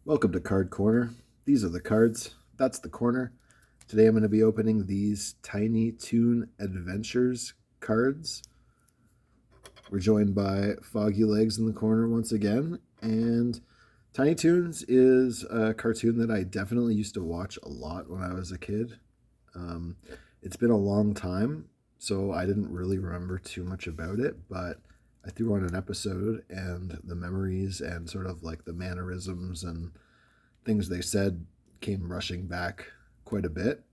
Welcome to Card Corner. These are the cards. That's the corner. Today I'm going to be opening these Tiny Toon Adventures cards. We're joined by Foggy Legs in the corner once again. And Tiny Toons is a cartoon that I definitely used to watch a lot when I was a kid. Um, it's been a long time, so I didn't really remember too much about it, but I threw on an episode and the memories and sort of like the mannerisms and things they said came rushing back quite a bit.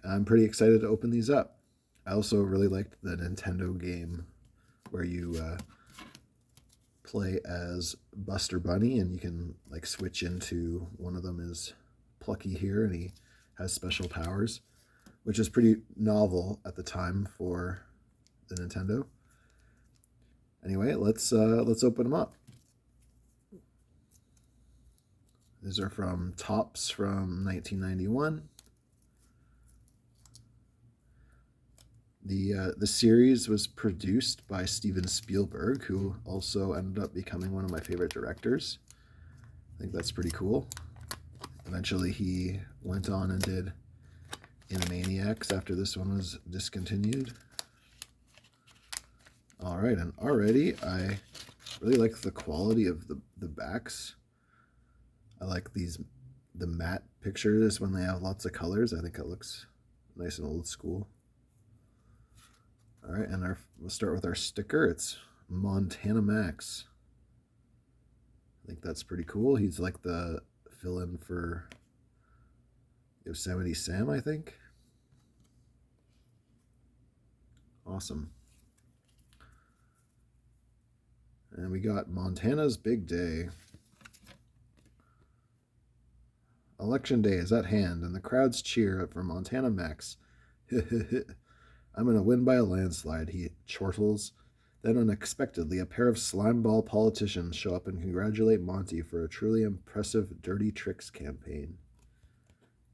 I'm pretty excited to open these up. I also really liked the Nintendo game where you play as Buster Bunny and you can like switch into one of them is Plucky here and he has special powers, which is pretty novel at the time for the Nintendo. Anyway, let's open them up. These are from Tops from 1991. The series was produced by Steven Spielberg, who also ended up becoming one of my favorite directors. I think that's pretty cool. Eventually, he went on and did Animaniacs after this one was discontinued. All right, and already I really like the quality of the backs. I like the matte pictures when they have lots of colors. I think it looks nice and old school. All right, and we'll start with our sticker. It's Montana Max. I think that's pretty cool. He's like the fill-in for Yosemite Sam, I think. Awesome. And we got Montana's Big Day. Election day is at hand, and the crowds cheer for Montana Max. I'm going to win by a landslide, he chortles. Then unexpectedly, a pair of slimeball politicians show up and congratulate Monty for a truly impressive Dirty Tricks campaign.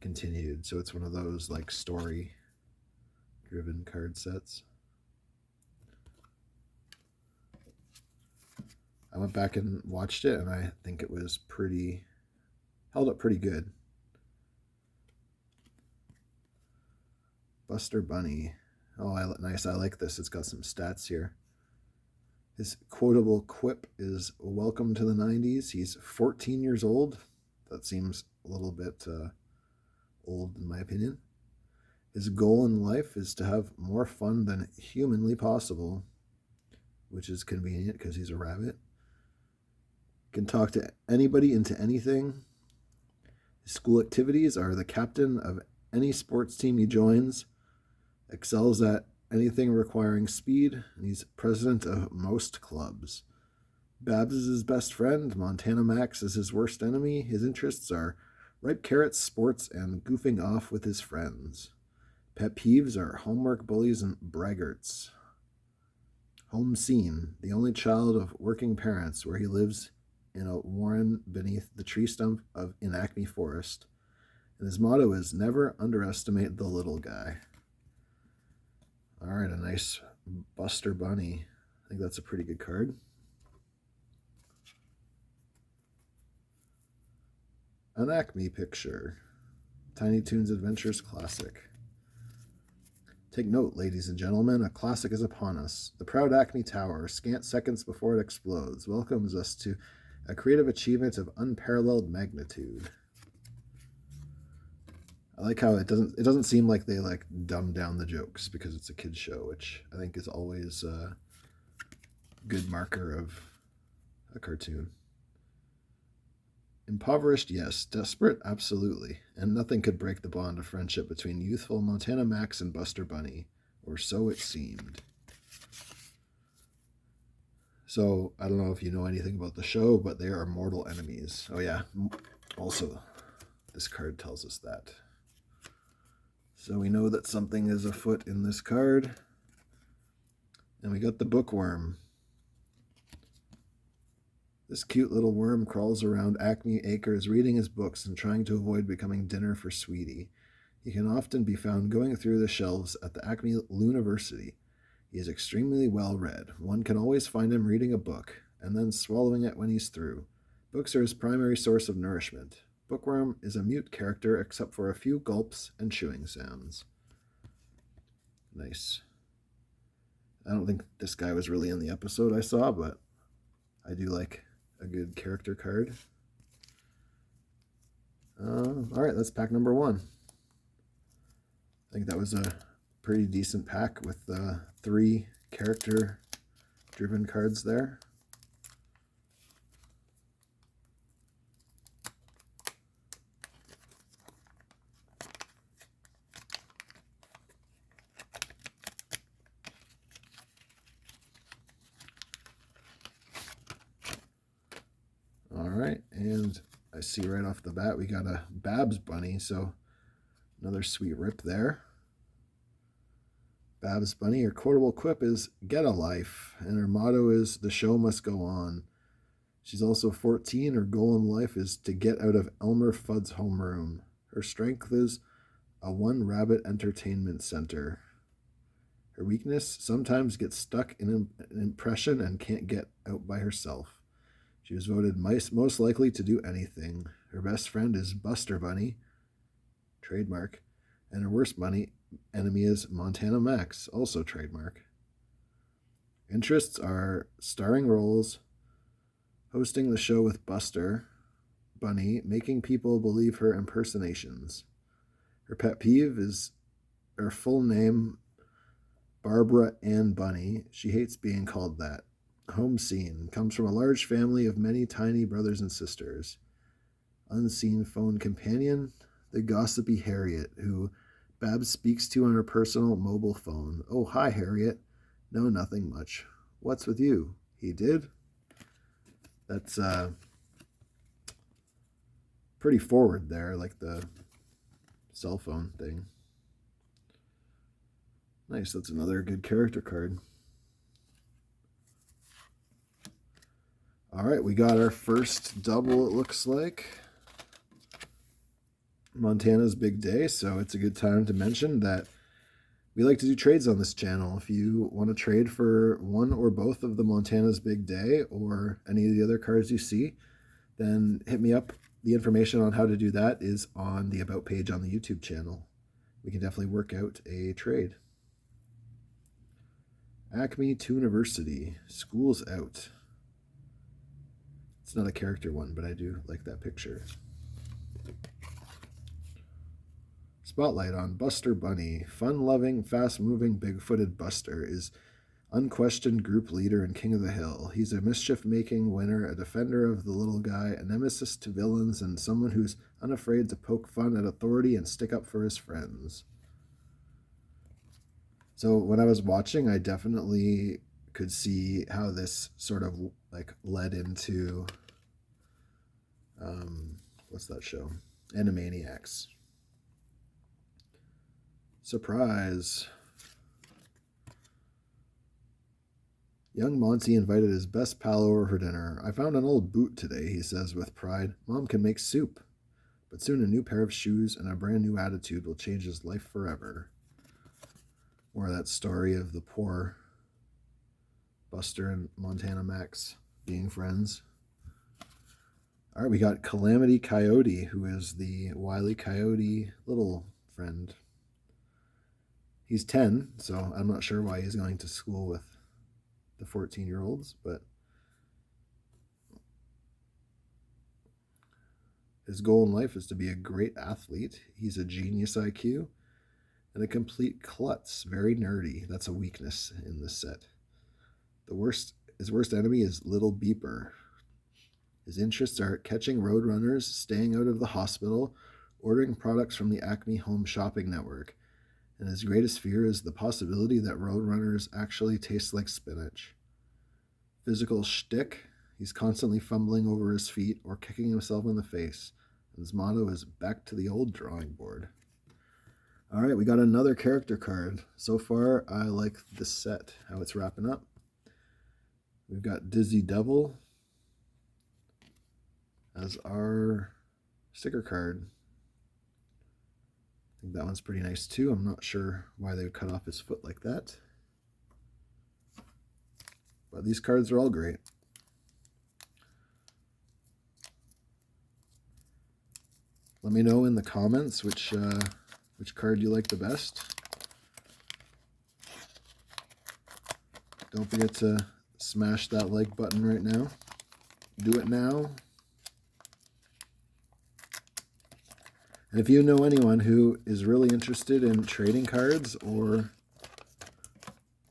Continued. So it's one of those like story-driven card sets. I went back and watched it, and I think it was held up pretty good. Buster Bunny. Oh, nice. I like this. It's got some stats here. His quotable quip is "Welcome to the 90s." He's 14 years old. That seems a little bit old in my opinion. His goal in life is to have more fun than humanly possible, which is convenient because he's a rabbit. Can talk to anybody into anything. His school activities are the captain of any sports team he joins, excels at anything requiring speed, and he's president of most clubs. Babs is his best friend. Montana Max is his worst enemy. His interests are ripe carrots, sports, and goofing off with his friends. Pet peeves are homework bullies and braggarts. Home scene, the only child of working parents, where he lives in a warren beneath the tree stump in Acme Forest. And his motto is never underestimate the little guy. All right, a nice Buster Bunny. I think that's a pretty good card. An Acme picture. Tiny Toons Adventures Classic. Take note, ladies and gentlemen, a classic is upon us. The proud Acme Tower, scant seconds before it explodes, welcomes us to a creative achievement of unparalleled magnitude. I like how it doesn't seem like they like dumb down the jokes because it's a kid's show, which I think is always a good marker of a cartoon. Impoverished, yes. Desperate, absolutely. And nothing could break the bond of friendship between youthful Montana Max and Buster Bunny, or so it seemed. So, I don't know if you know anything about the show, but they are mortal enemies. Oh, yeah. Also, this card tells us that. So we know that something is afoot in this card. And we got the bookworm. This cute little worm crawls around Acme Acres reading his books and trying to avoid becoming dinner for Sweetie. He can often be found going through the shelves at the Acme University. He is extremely well read. One can always find him reading a book and then swallowing it when he's through. Books are his primary source of nourishment. Bookworm is a mute character except for a few gulps and chewing sounds. Nice. I don't think this guy was really in the episode I saw, but I do like a good character card. All right, that's pack number 1. I think that was a pretty decent pack with 3 character-driven cards there. All right, and I see right off the bat we got a Babs Bunny, so another sweet rip there. Babs Bunny, her quotable quip is "Get a life," and her motto is "The show must go on." She's also 14. Her goal in life is to get out of Elmer Fudd's homeroom. Her strength is a One Rabbit Entertainment Center. Her weakness, sometimes gets stuck in an impression and can't get out by herself. She was voted most likely to do anything. Her best friend is Buster Bunny, trademark, and her worst enemy is Montana Max, also trademark. Interests are starring roles, hosting the show with Buster Bunny, making people believe her impersonations. Her pet peeve is her full name, Barbara Ann Bunny. She hates being called that. Home scene, comes from a large family of many tiny brothers and sisters. Unseen phone companion, the gossipy Harriet, who Babs speaks to on her personal mobile phone. "Oh, hi, Harriet. No, nothing much. What's with you?" "He did?" That's pretty forward there, like the cell phone thing. Nice, that's another good character card. All right, we got our first double, it looks like. Montana's big day, so it's a good time to mention that we like to do trades on this channel. If you want to trade for one or both of the Montana's big day or any of the other cards you see, then hit me up. The information on how to do that is on the About page on the YouTube channel. We can definitely work out a trade. Acme Tooniversity, School's Out. It's not a character one, but I do like that picture. Spotlight on Buster Bunny. Fun-loving, fast-moving, big-footed Buster is unquestioned group leader and king of the hill. He's a mischief-making winner, a defender of the little guy, a nemesis to villains, and someone who's unafraid to poke fun at authority and stick up for his friends. So when I was watching, I definitely could see how this sort of like led into what's that show? Animaniacs. Surprise. Young Monty invited his best pal over for dinner. "I found an old boot today," he says with pride. "Mom can make soup." But soon a new pair of shoes and a brand new attitude will change his life forever. More of that story of the poor Buster and Montana Max being friends. All right, we got Calamity Coyote, who is the Wile E. Coyote little friend. He's 10, so I'm not sure why he's going to school with the 14-year-olds, but his goal in life is to be a great athlete. He's a genius IQ and a complete klutz, very nerdy. That's a weakness in this set. His worst enemy is Little Beeper. His interests are catching roadrunners, staying out of the hospital, ordering products from the Acme Home Shopping Network, and his greatest fear is the possibility that roadrunners actually taste like spinach. Physical shtick, he's constantly fumbling over his feet or kicking himself in the face, and his motto is "back to the old drawing board." All right, we got another character card. So far, I like this set, how it's wrapping up. We've got Dizzy Devil as our sticker card. I think that one's pretty nice too. I'm not sure why they would cut off his foot like that. But these cards are all great. Let me know in the comments which card you like the best. Don't forget to smash that like button right now. Do it now. And if you know anyone who is really interested in trading cards or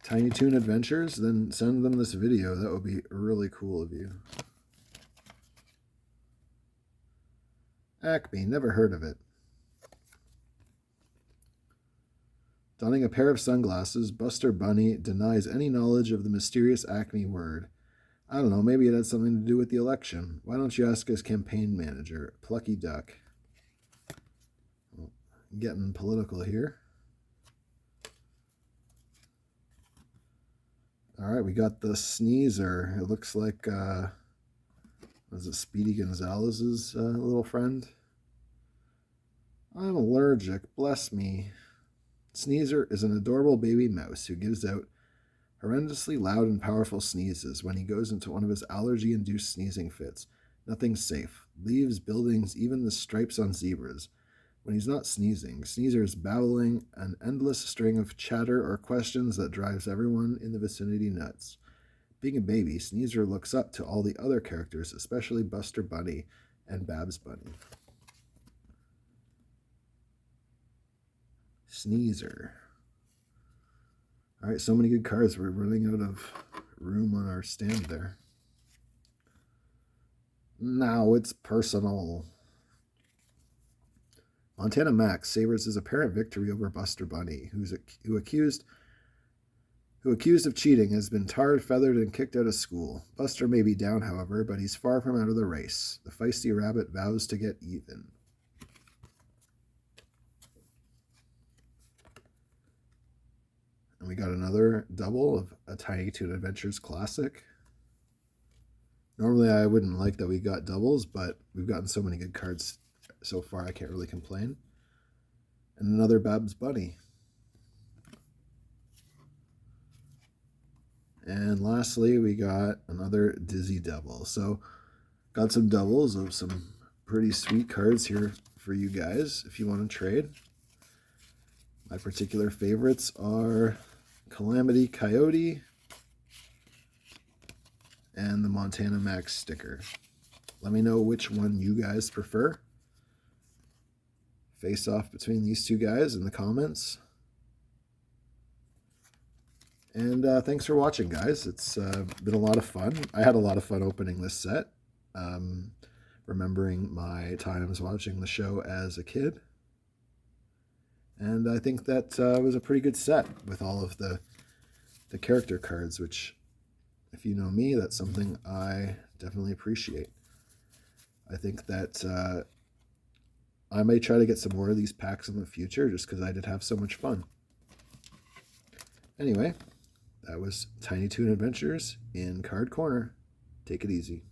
Tiny Toon Adventures, then send them this video. That would be really cool of you. Acme, never heard of it. Donning a pair of sunglasses, Buster Bunny denies any knowledge of the mysterious Acme word. I don't know, maybe it had something to do with the election. Why don't you ask his campaign manager, Plucky Duck? Well, getting political here. All right, we got the Sneezer. It looks like, was it Speedy Gonzalez's little friend? I'm allergic, bless me. Sneezer is an adorable baby mouse who gives out horrendously loud and powerful sneezes when he goes into one of his allergy-induced sneezing fits. Nothing's safe. Leaves, buildings, even the stripes on zebras. When he's not sneezing, Sneezer is babbling an endless string of chatter or questions that drives everyone in the vicinity nuts. Being a baby, Sneezer looks up to all the other characters, especially Buster Bunny and Babs Bunny. Sneezer. All right, so many good cards. We're running out of room on our stand there. Now it's personal. Montana Max savors his apparent victory over Buster Bunny, who accused of cheating has been tarred, feathered, and kicked out of school. Buster may be down, however, but he's far from out of the race. The feisty rabbit vows to get even. And we got another double of a Tiny Toon Adventures classic. Normally I wouldn't like that we got doubles, but we've gotten so many good cards so far I can't really complain. And another Babs Bunny. And lastly, we got another Dizzy Devil. So got some doubles of some pretty sweet cards here for you guys if you want to trade. My particular favorites are Calamity Coyote and the Montana Max sticker. Let me know which one you guys prefer. Face off between these two guys in the comments. And thanks for watching, guys. It's been a lot of fun. I had a lot of fun opening this set. Remembering my times watching the show as a kid. And I think that was a pretty good set with all of the character cards, which, if you know me, that's something I definitely appreciate. I think that I may try to get some more of these packs in the future just because I did have so much fun. Anyway, that was Tiny Toon Adventures in Card Corner. Take it easy.